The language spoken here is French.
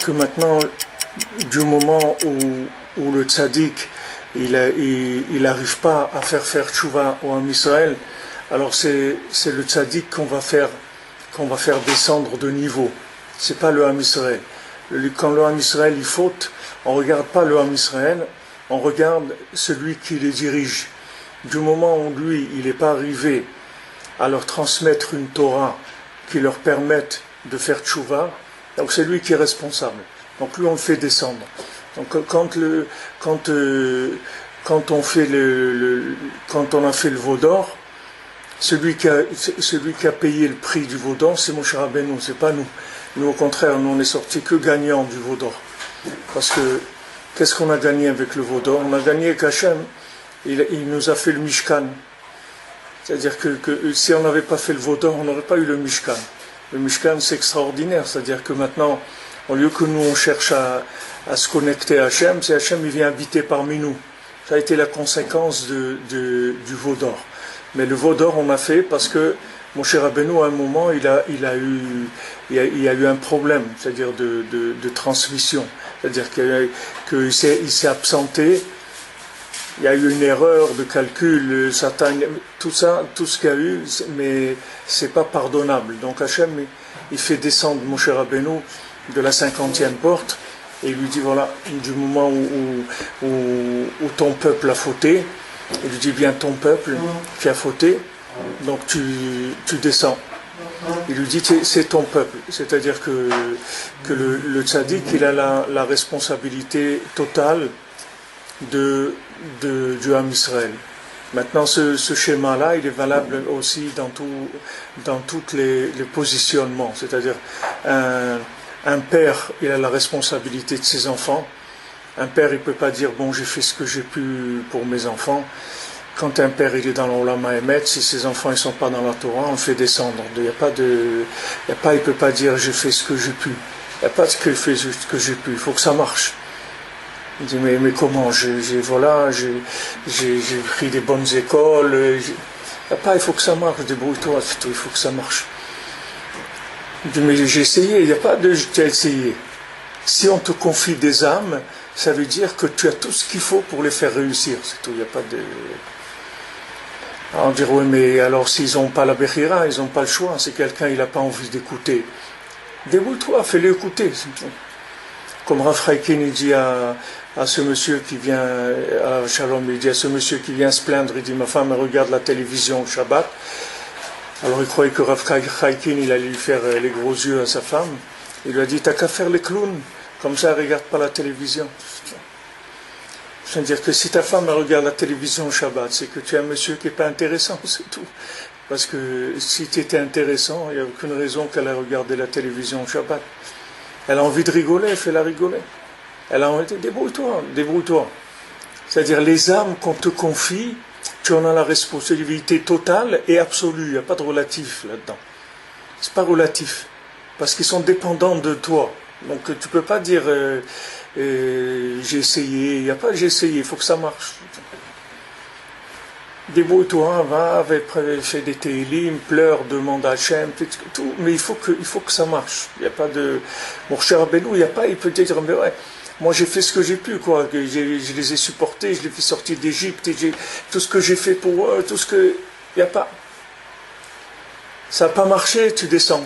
que maintenant, du moment où le tzaddik, il n'arrive pas à faire tchouva au Ham Israël, alors c'est le tzaddik qu'on va faire descendre de niveau. C'est pas le Ham Israël. Quand le Ham Israël il faute, on regarde pas le Ham Israël, on regarde celui qui les dirige. Du moment où lui, il n'est pas arrivé à leur transmettre une Torah qui leur permette de faire tchouva, donc c'est lui qui est responsable. Donc lui, on le fait descendre. Donc quand on a fait le veau d'or, celui qui a payé le prix du veau d'or, c'est Moshe Rabbeinu, c'est pas nous. Nous, au contraire, nous on est sortis que gagnants du veau d'or. Parce que qu'est-ce qu'on a gagné avec le veau d'or? On a gagné qu'Hachem, il nous a fait le Mishkan. C'est-à-dire que si on n'avait pas fait le veau d'or, on n'aurait pas eu le Mishkan. Le Mishkan, c'est extraordinaire. C'est-à-dire que maintenant, au lieu que nous on cherche à se connecter à Hachem, c'est Hachem il vient habiter parmi nous. Ça a été la conséquence du veau d'or. Mais le veau d'or, on a fait parce que Moshe Rabbeinu, à un moment, il a eu un problème, c'est-à-dire de transmission. C'est-à-dire qu'il s'est absenté, il y a eu une erreur de calcul, Satan, tout ça, tout ce qu'il y a eu, mais c'est pas pardonnable. Donc Hachem, il fait descendre Moshe Rabbeinu de la 50e porte, et il lui dit, voilà, du moment où ton peuple a fauté, il lui dit, bien ton peuple qui a fauté, donc tu descends. Il lui dit, c'est ton peuple. C'est-à-dire que le tzaddik, il a la responsabilité totale du Ham Israël. Maintenant, ce schéma-là, il est valable aussi dans tous les positionnements. C'est-à-dire, un père, il a la responsabilité de ses enfants. Un père, il ne peut pas dire, bon, j'ai fait ce que j'ai pu pour mes enfants. Quand un père, il est dans l'Olam Haemet, si ses enfants ne sont pas dans la Torah, on le fait descendre. Il ne peut pas dire, j'ai fait ce que j'ai pu. Il n'y a pas de que fait ce que j'ai pu. Il faut que ça marche. Il dit, mais comment j'ai pris des bonnes écoles. Il faut que ça marche. Débrouille-toi, il faut que ça marche. Il dit, mais j'ai essayé. Il n'y a pas de tu as essayé. Si on te confie des âmes, ça veut dire que tu as tout ce qu'il faut pour les faire réussir. C'est tout. Il n'y a pas de... Alors on dirait, oui, mais alors s'ils n'ont pas la Bechira, ils n'ont pas le choix. Si quelqu'un il n'a pas envie d'écouter, débrouille-toi, fais-le écouter. Comme Rav Chaikin, il dit à ce monsieur qui vient, à Shalom, il dit à ce monsieur qui vient se plaindre, il dit, ma femme elle regarde la télévision au Shabbat. Alors il croyait que Rav Chaikin, il allait lui faire les gros yeux à sa femme. Il lui a dit, t'as qu'à faire les clowns, comme ça elle ne regarde pas la télévision. C'est-à-dire que si ta femme elle regarde la télévision au Shabbat, c'est que tu es un monsieur qui n'est pas intéressant, c'est tout. Parce que si tu étais intéressant, il n'y a aucune raison qu'elle ait regardé la télévision au Shabbat. Elle a envie de rigoler, fais-la rigoler. Elle a envie de débrouille-toi. C'est-à-dire les âmes qu'on te confie, tu en as la responsabilité totale et absolue. Il n'y a pas de relatif là-dedans. C'est pas relatif. Parce qu'ils sont dépendants de toi. Donc tu ne peux pas dire j'ai essayé. Il n'y a pas j'ai essayé, il faut que ça marche. Débrouille-toi, va, fais des télim, pleure, demande à Hachem, tout, mais il faut que ça marche. Il n'y a pas de... Mon cher Rabbeinu, il n'y a pas, il peut dire, mais ouais, moi j'ai fait ce que j'ai pu, quoi. Je les ai supportés, je les ai fait sortir d'Égypte, et tout ce que j'ai fait pour eux, tout ce que... Il n'y a pas. Ça n'a pas marché, tu descends.